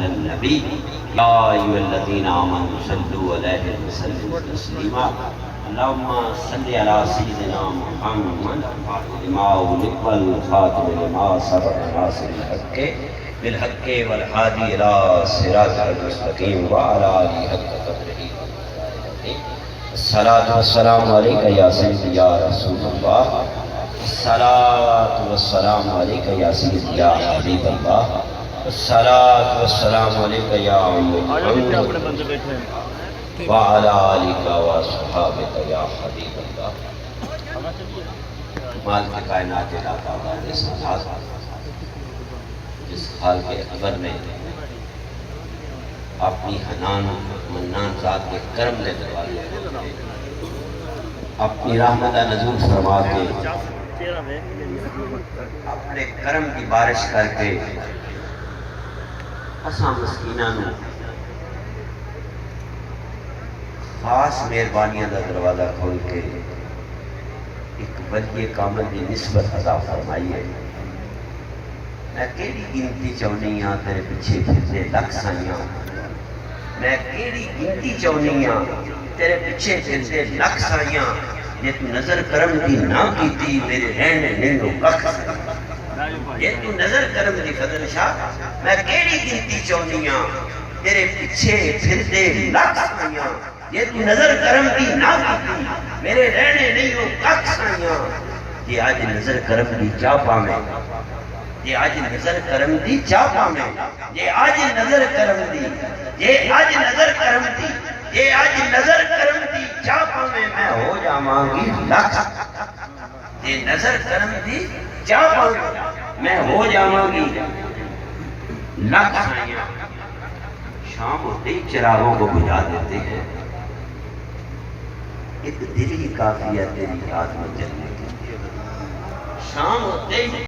علی النبی یا ایھا الذین آمنوا صلوا علیہ وسلموا تسلیما اللہم صل علی سیدنا محمد لما أغلق والخاتم لما سبق ناصر الحق بالحق والهادی الی صراطک المستقیم وعلی آلہ حق قدرہ الصلاۃ والسلام علیک یا سیدی یا رسول اللہ الصلاۃ والسلام علیک یا سیدی یا حبیب اللہ الصلاۃ والسلام علیک یا محمد وعلی آلک وصحابک یا حبیب اللہ مالک کائنات علاقہ والے ساتھ جس حال کے اکبر نے اپنی حنان منان ذات کے کرم نے دروازے اپنی رحمت نزول فرما کے اپنے کرم کی بارش کر کے اساں مسکیناں نوں خاص مہربانیاں دا دروازہ کھول کے ایک ولی کامل کی نسبت عطا فرمائی ہے۔ میں کیڑی گنتی چونی ہاں تیرے پیچھے پھرتے لکھ سائیاں، میں کیڑی گنتی چونی ہاں تیرے پیچھے پھرتے لکھ سائیاں، یہ تو نظر کرم دی نہ کیتی میرے رہنے نینو ککھ یہ تو نظر کرم دی فضل شاہ میں کیڑی گنتی چونی ہاں تیرے پیچھے پھرتے لکھ سائیاں، یہ تو نظر کرم دی نہ کیتی میرے رہنے نینو ککھ سائیاں۔ یہ آج نظر کرم دی چاہ پامیں، یہ آج نظر کرم دی چاہ پامیں، یہ آج نظر کرم دی، یہ آج نظر کرم دی، یہ آج نظر کرم دی چاہ پامیں میں ہو جاواں گی لکھ، یہ نظر کرم دی چاہ پامیں میں ہو جاواں گی لکھ سائیاں۔ شام ہوتے ہی چراغوں کو بجھا دیتے ہیں، ایک دل ہی کافی ہے تیری یاد میں جلنے کے لیے۔ شام ہوتے ہی